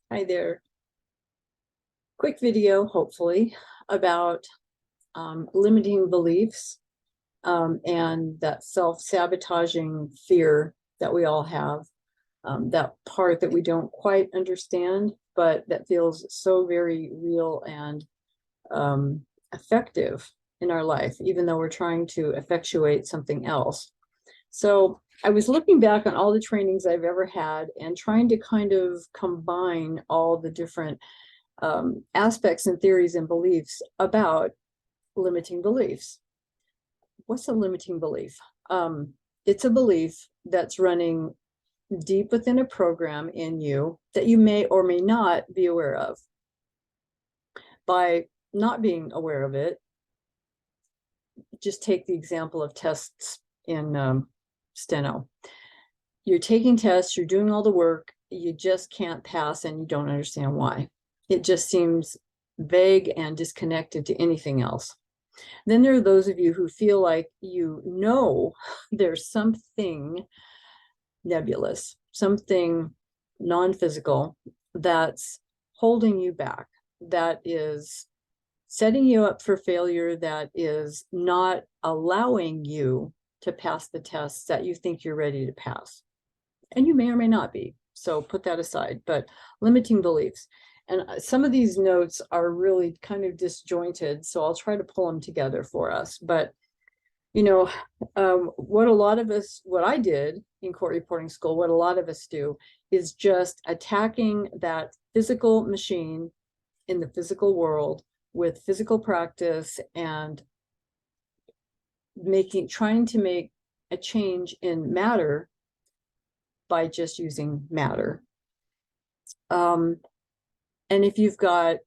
Hi there. Quick video, hopefully, about limiting beliefs and that self-sabotaging fear that we all have, that part that we don't quite understand, but that feels so very real and effective in our life, even though we're trying to effectuate something else. So I was looking back on all the trainings I've ever had and trying to kind of combine all the different aspects and theories and beliefs about limiting beliefs. What's a limiting belief? It's a belief that's running deep within a program in you that you may or may not be aware of. By not being aware of it, just take the example of tests in steno. You're taking tests, you're doing all the work, you just can't pass and you don't understand why. It just seems vague and disconnected to anything else. Then there are those of you who feel like you know there's something nebulous, something non-physical that's holding you back, that is setting you up for failure, that is not allowing you to pass the tests that you think you're ready to pass. And you may or may not be. So put that aside, but limiting beliefs. And some of these notes are really kind of disjointed, so I'll try to pull them together for us. But, you know, what I did in court reporting school, what a lot of us do is just attacking that physical machine in the physical world with physical practice and trying to make a change in matter by just using matter. And if you've got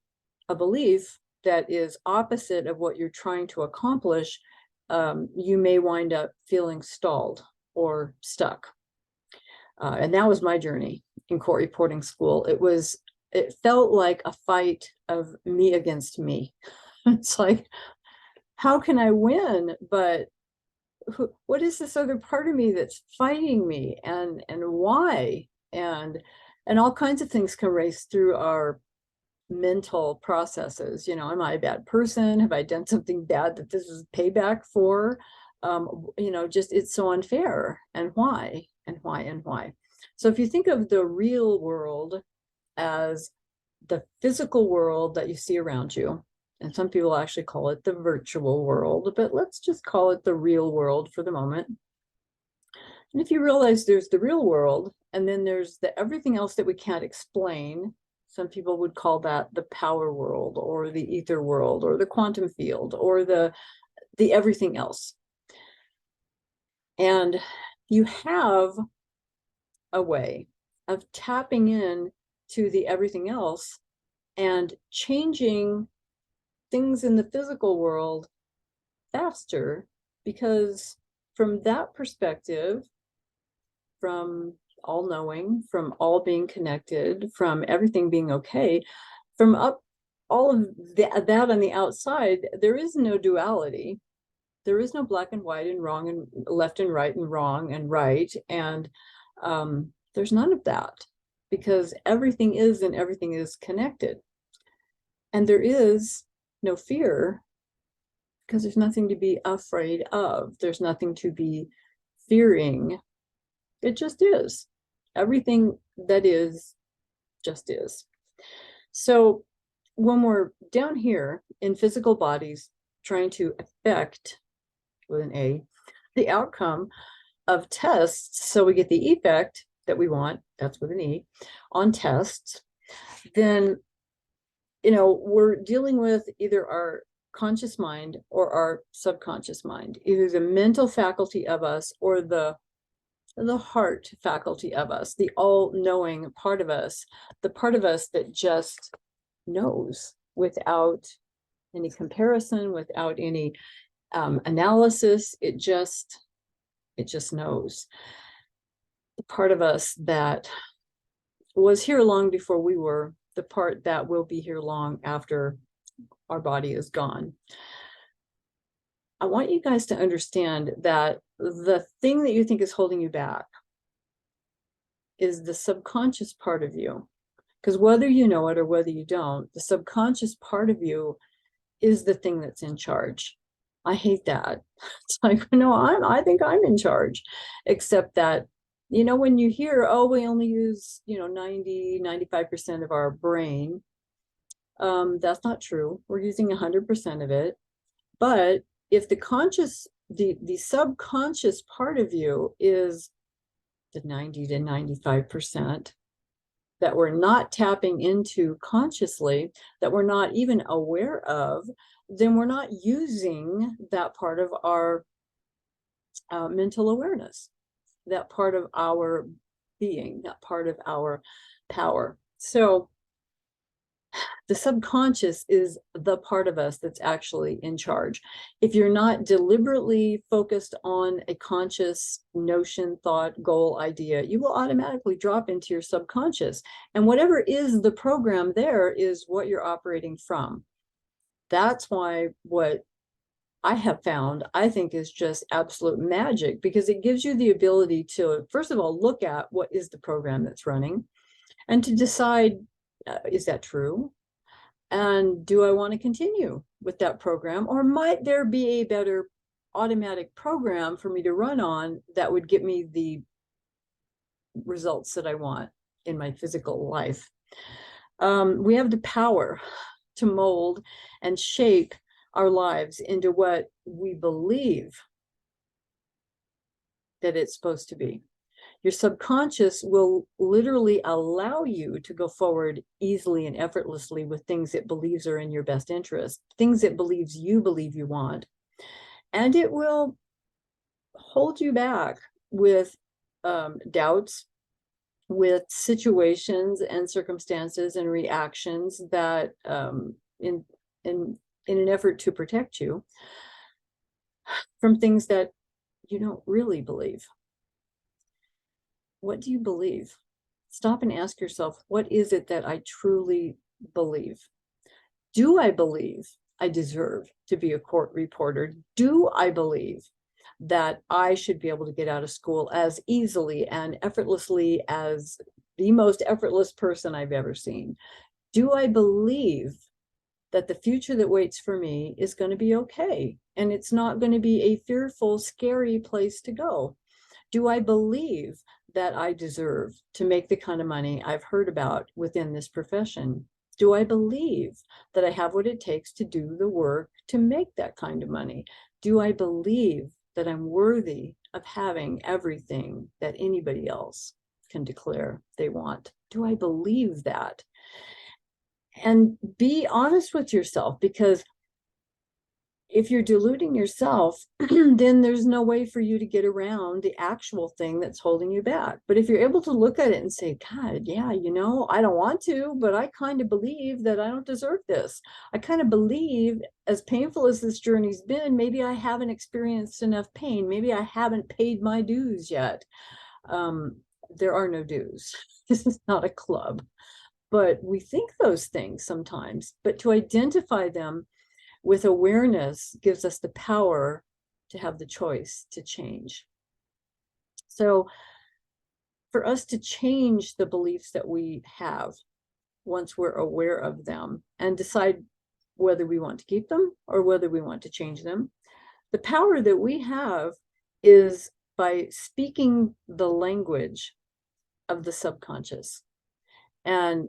a belief that is opposite of what you're trying to accomplish, you may wind up feeling stalled or stuck. And that was my journey in court reporting school. It felt like a fight of me against me. It's like, how can I win? But what is this other part of me that's fighting me, and why? And all kinds of things can race through our mental processes. You know, am I a bad person? Have I done something bad that this is payback for? You know, just it's so unfair. And why? And why? And why? So if you think of the real world as the physical world that you see around you, and some people actually call it the virtual world, but let's just call it the real world for the moment. And if you realize there's the real world, and then there's the everything else that we can't explain, some people would call that the power world or the ether world or the quantum field or the everything else. And you have a way of tapping in to the everything else and changing things in the physical world faster, because from that perspective, from all knowing, from all being connected, from everything being okay, from up all of that on the outside, there is no duality. There is no black and white and wrong and left and right and wrong and right. And there's none of that, because everything is and everything is connected. And there is no fear, because there's nothing to be afraid of. There's nothing to be fearing. It just is. Everything that is just is. So when we're down here in physical bodies trying to affect, with an A, the outcome of tests, so we get the effect that we want, that's with an E, on tests, then, you know, we're dealing with either our conscious mind or our subconscious mind, either the mental faculty of us or the heart faculty of us, the all-knowing part of us, the part of us that just knows without any comparison, without any analysis. It just knows. The part of us that was here long before we were, the part that will be here long after our body is gone. I want you guys to understand that the thing that you think is holding you back is the subconscious part of you. Because whether you know it or whether you don't, the subconscious part of you is the thing that's in charge. I hate that. It's like, no, I think I'm in charge. Except that, when you hear, oh, we only use, 95% of our brain, that's not true. We're using 100% of it. But if the subconscious part of you is the 90 to 95% that we're not tapping into consciously, that we're not even aware of, then we're not using that part of our mental awareness, that part of our being, that part of our power. So the subconscious is the part of us that's actually in charge. If you're not deliberately focused on a conscious notion, thought, goal, idea, you will automatically drop into your subconscious. And whatever is the program there is what you're operating from. That's why what I have found, I think, is just absolute magic, because it gives you the ability to, first of all, look at what is the program that's running and to decide, is that true? And do I want to continue with that program, or might there be a better automatic program for me to run on that would get me the results that I want in my physical life? We have the power to mold and shape our lives into what we believe that it's supposed to be. Your subconscious will literally allow you to go forward easily and effortlessly with things it believes are in your best interest, things it believes you believe you want. And it will hold you back with doubts, with situations and circumstances and reactions that in an effort to protect you from things that you don't really believe. What do you believe? Stop and ask yourself, what is it that I truly believe? Do I believe I deserve to be a court reporter? Do I believe that I should be able to get out of school as easily and effortlessly as the most effortless person I've ever seen? Do I believe that the future that waits for me is going to be okay, and it's not going to be a fearful, scary place to go? Do I believe that I deserve to make the kind of money I've heard about within this profession? Do I believe that I have what it takes to do the work to make that kind of money? Do I believe that I'm worthy of having everything that anybody else can declare they want? Do I believe that? And be honest with yourself, because if you're deluding yourself, then there's no way for you to get around the actual thing that's holding you back. But if you're able to look at it and say, God, yeah, I don't want to, but I kind of believe that I don't deserve this. I kind of believe, as painful as this journey's been, maybe I haven't experienced enough pain. Maybe I haven't paid my dues yet. There are no dues. This is not a club. But we think those things sometimes. But to identify them with awareness gives us the power to have the choice to change. So for us to change the beliefs that we have, once we're aware of them and decide whether we want to keep them or whether we want to change them, the power that we have is by speaking the language of the subconscious. And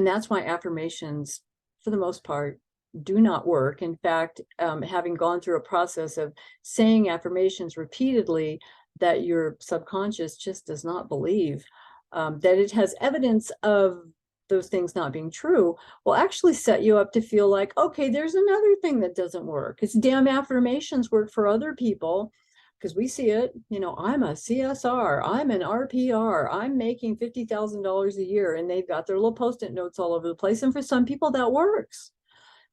that's why affirmations, for the most part, do not work. In fact, having gone through a process of saying affirmations repeatedly that your subconscious just does not believe, that it has evidence of those things not being true, will actually set you up to feel like, okay, there's another thing that doesn't work. It's damn affirmations work for other people, because we see it. I'm a CSR, I'm an RPR, I'm making $50,000 a year, and they've got their little post-it notes all over the place. And for some people that works,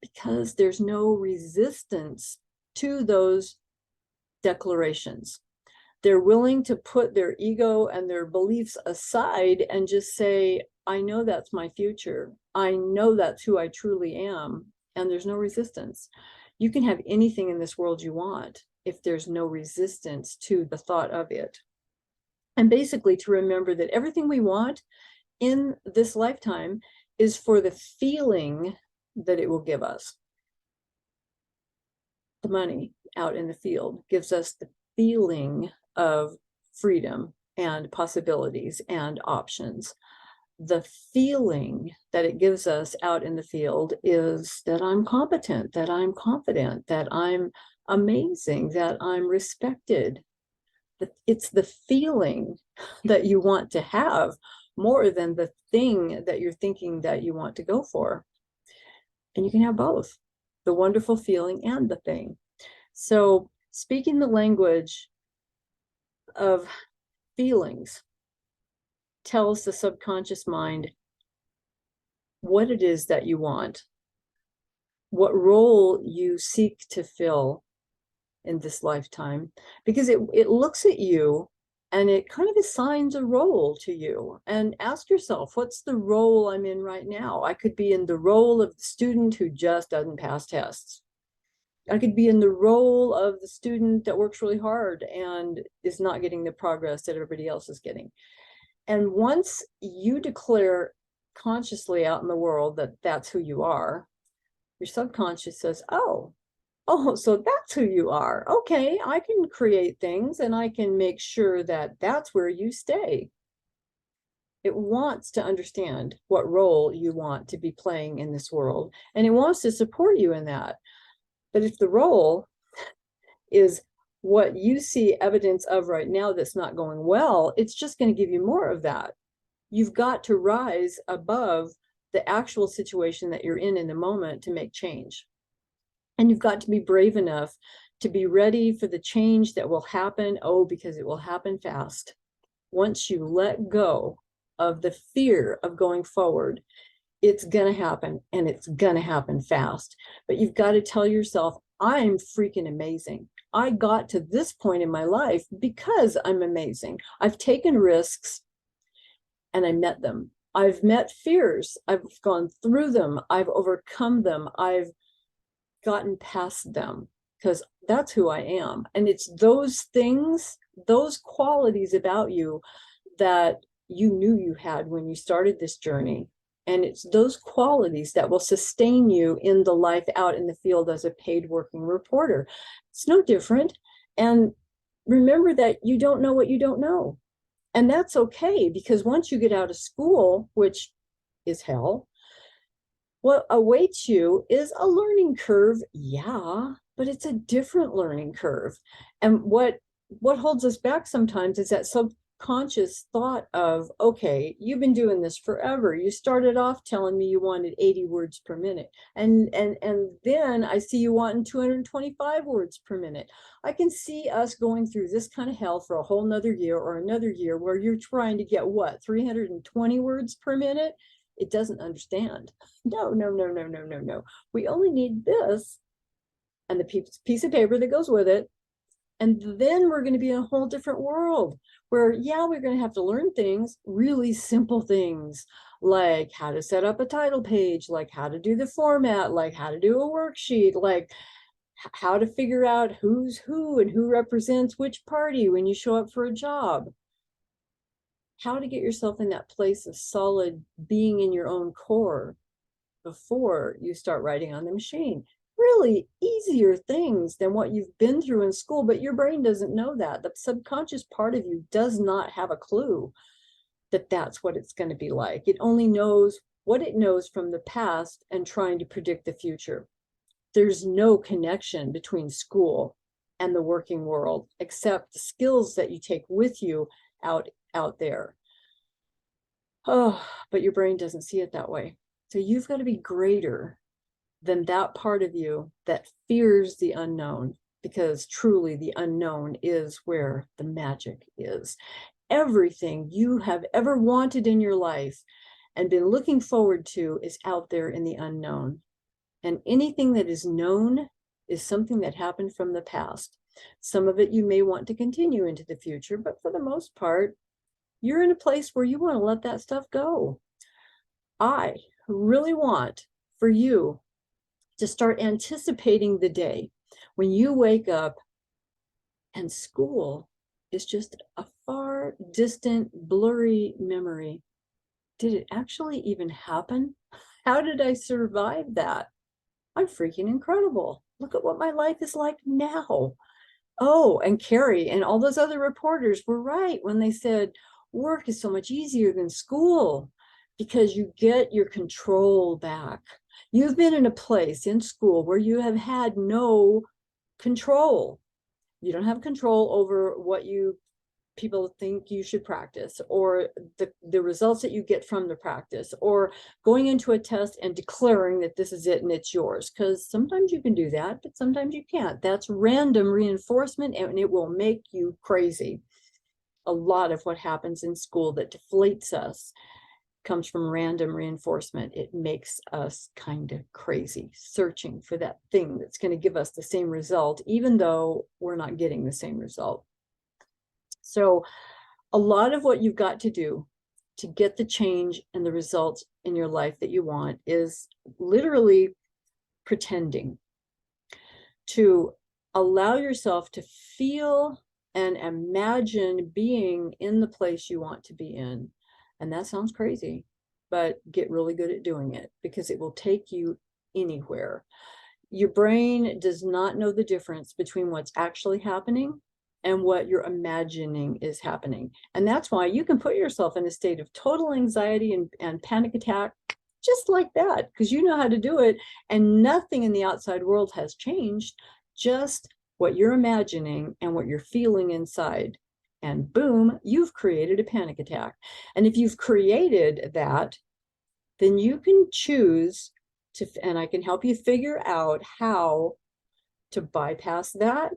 because there's no resistance to those declarations. They're willing to put their ego and their beliefs aside and just say, I know that's my future. I know that's who I truly am. And there's no resistance. You can have anything in this world you want if there's no resistance to the thought of it. And basically to remember that everything we want in this lifetime is for the feeling that it will give us. The money out in the field gives us the feeling of freedom and possibilities and options. The feeling that it gives us out in the field is that I'm competent, that I'm confident, that I'm amazing, that I'm respected. It's the feeling that you want to have more than the thing that you're thinking that you want to go for. And you can have both, the wonderful feeling and the thing. So speaking the language of feelings tells the subconscious mind what it is that you want, what role you seek to fill in this lifetime, because it looks at you and it kind of assigns a role to you. And ask yourself, what's the role I'm in right now? I could be in the role of the student who just doesn't pass tests. I could be in the role of the student that works really hard and is not getting the progress that everybody else is getting. And once you declare consciously out in the world that that's who you are, your subconscious says, oh, so that's who you are. Okay, I can create things and I can make sure that that's where you stay. It wants to understand what role you want to be playing in this world, and it wants to support you in that. But if the role is what you see evidence of right now that's not going well, it's just going to give you more of that. You've got to rise above the actual situation that you're in the moment to make change. And you've got to be brave enough to be ready for the change that will happen. Oh, because it will happen fast. Once you let go of the fear of going forward, it's going to happen, and it's going to happen fast. But you've got to tell yourself, I'm freaking amazing. I got to this point in my life because I'm amazing. I've taken risks and I met them. I've met fears. I've gone through them. I've overcome them. I've gotten past them because that's who I am. And it's those things, those qualities about you that you knew you had when you started this journey. And it's those qualities that will sustain you in the life out in the field as a paid working reporter. It's no different. And remember that you don't know what you don't know. And that's okay, because once you get out of school, which is hell, what awaits you is a learning curve, yeah, but it's a different learning curve. And what holds us back sometimes is that subconscious thought of, okay, you've been doing this forever. You started off telling me you wanted 80 words per minute. And then I see you wanting 225 words per minute. I can see us going through this kind of hell for a whole nother year or another year where you're trying to get what, 320 words per minute? It doesn't understand. No. We only need this and the piece of paper that goes with it. And then we're going to be in a whole different world where, yeah, we're going to have to learn things, really simple things, like how to set up a title page, like how to do the format, like how to do a worksheet, like how to figure out who's who and who represents which party when you show up for a job. How to get yourself in that place of solid being in your own core before you start writing on the machine. Really easier things than what you've been through in school, but your brain doesn't know that. The subconscious part of you does not have a clue that that's what it's going to be like. It only knows what it knows from the past and trying to predict the future. There's no connection between school and the working world, except the skills that you take with you out there. Oh, but your brain doesn't see it that way. So you've got to be greater than that part of you that fears the unknown, because truly the unknown is where the magic is. Everything you have ever wanted in your life and been looking forward to is out there in the unknown. And anything that is known is something that happened from the past. Some of it you may want to continue into the future, but for the most part, you're in a place where you want to let that stuff go. I really want for you to start anticipating the day when you wake up and school is just a far distant, blurry memory. did it actually even happen? How did I survive that? I'm freaking incredible. Look at what my life is like now. Oh, and Carrie and all those other reporters were right when they said work is so much easier than school because you get your control back. You've been in a place in school where you have had no control. You don't have control over what you people think you should practice, or the results that you get from the practice, or going into a test and declaring that this is it and it's yours, because sometimes you can do that, but sometimes you can't. That's random reinforcement, and it will make you crazy. A lot of what happens in school that deflates us comes from random reinforcement. It makes us kind of crazy, searching for that thing that's going to give us the same result, even though we're not getting the same result. So a lot of what you've got to do to get the change and the results in your life that you want is literally pretending, to allow yourself to feel and imagine being in the place you want to be in. And that sounds crazy, but get really good at doing it, because it will take you anywhere. Your brain does not know the difference between what's actually happening and what you're imagining is happening. And that's why you can put yourself in a state of total anxiety and panic attack just like that, because you know how to do it, and nothing in the outside world has changed, just what you're imagining and what you're feeling inside. And boom, you've created a panic attack. And if you've created that, then you can choose to, and I can help you figure out how to bypass that,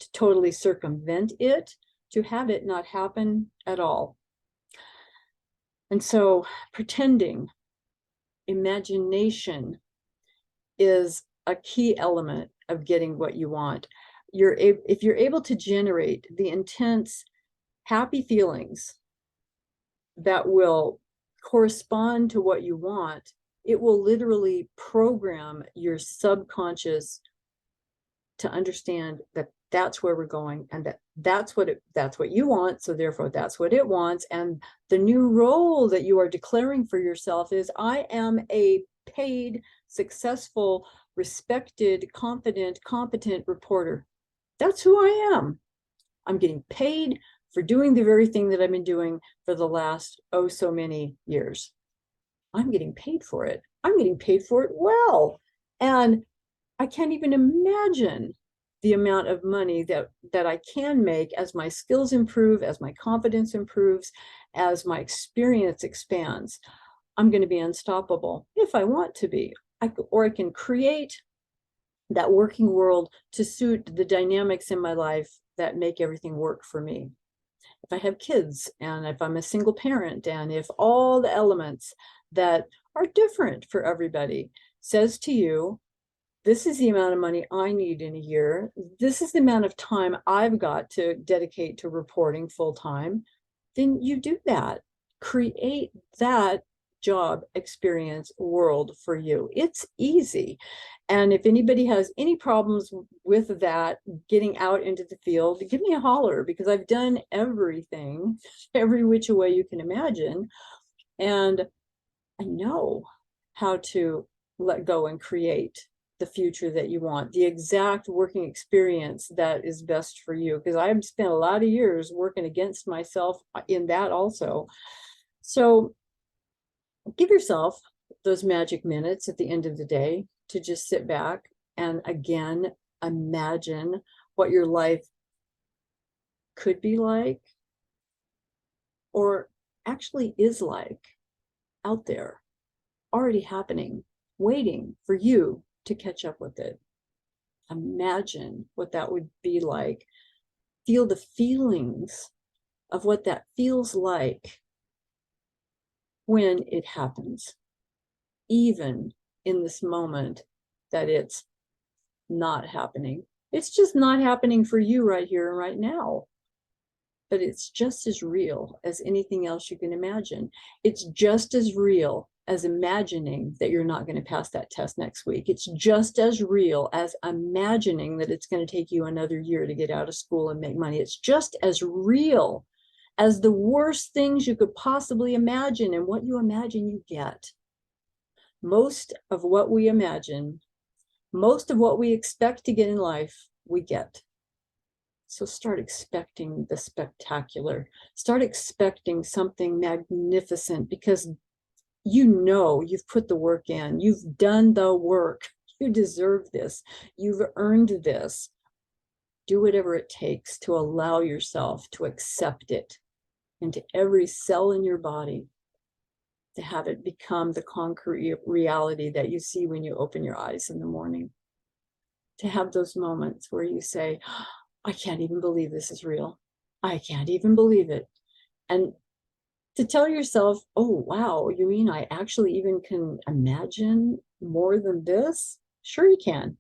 to totally circumvent it, to have it not happen at all. And so pretending, imagination is a key element of getting what you want. If you're able to generate the intense, happy feelings that will correspond to what you want, it will literally program your subconscious to understand that that's where we're going, and that's what you want, so therefore that's what it wants. And the new role that you are declaring for yourself is, I am a paid, successful, respected, confident, competent reporter. That's who I am. I'm getting paid for doing the very thing that I've been doing for the last oh so many years. I'm getting paid for it. I'm getting paid for it well. And I can't even imagine the amount of money that I can make as my skills improve, as my confidence improves, as my experience expands. I'm going to be unstoppable if I want to be. Or I can create that working world to suit the dynamics in my life that make everything work for me. If I have kids, and if I'm a single parent, and if all the elements that are different for everybody says to you, this is the amount of money I need in a year, this is the amount of time I've got to dedicate to reporting full time, then you do that. Create that job experience world for you. It's easy. And if anybody has any problems with that, getting out into the field, give me a holler, because I've done everything, every which way you can imagine. And I know how to let go and create the future that you want, the exact working experience that is best for you. Because I've spent a lot of years working against myself in that also. So give yourself those magic minutes at the end of the day to just sit back and again imagine what your life could be like, or actually is like, out there, already happening, waiting for you to catch up with it. Imagine what that would be like. Feel the feelings of what that feels like when it happens, even in this moment that it's not happening. It's just not happening for you right here and right now. But it's just as real as anything else you can imagine. It's just as real as imagining that you're not going to pass that test next week. It's just as real as imagining that it's going to take you another year to get out of school and make money. It's just as real as the worst things you could possibly imagine. And what you imagine, you get. Most of what we imagine, most of what we expect to get in life, we get. So start expecting the spectacular. Start expecting something magnificent, because you know you've put the work in. You've done the work. You deserve this. You've earned this. Do whatever it takes to allow yourself to accept it into every cell in your body, to have it become the concrete reality that you see when you open your eyes in the morning. To have those moments where you say, I can't even believe this is real. I can't even believe it. And to tell yourself, oh, wow, you mean I actually even can imagine more than this? Sure you can.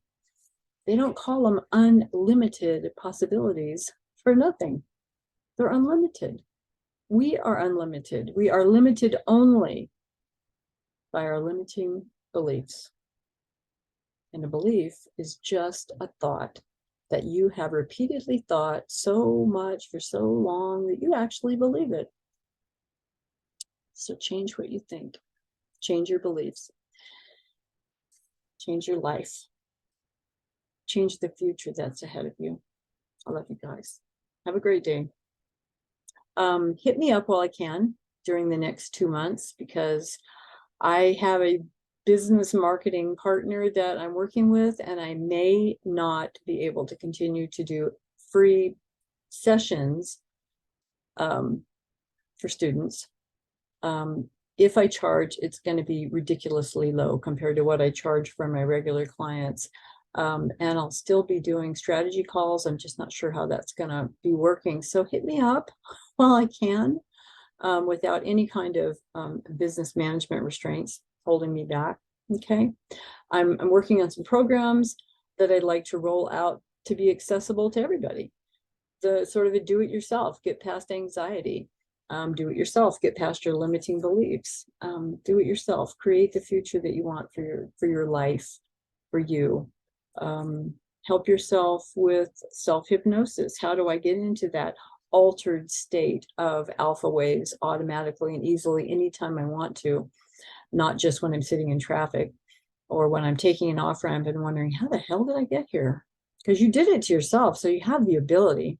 They don't call them unlimited possibilities for nothing. They're unlimited. We are unlimited. We are limited only by our limiting beliefs. And a belief is just a thought that you have repeatedly thought so much for so long that you actually believe it. So change what you think. Change your beliefs. Change your life. Change the future that's ahead of you. I love you guys. Have a great day. Hit me up while I can during the next 2 months, because I have a business marketing partner that I'm working with, and I may not be able to continue to do free sessions for students. If I charge, it's going to be ridiculously low compared to what I charge for my regular clients. And I'll still be doing strategy calls. I'm just not sure how that's going to be working. So hit me up while I can, without any kind of business management restraints holding me back. Okay. I'm working on some programs that I'd like to roll out to be accessible to everybody. The sort of a do it yourself, get past anxiety. Do it yourself, get past your limiting beliefs. Do it yourself, create the future that you want for your life, for you. Help yourself with self-hypnosis. How do I get into that altered state of alpha waves automatically and easily anytime I want to, not just when I'm sitting in traffic or when I'm taking an off ramp and wondering, how the hell did I get here? Because you did it to yourself, so you have the ability.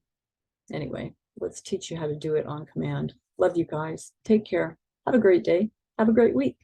Anyway, let's teach you how to do it on command. Love you guys. Take care. Have a great day. Have a great week.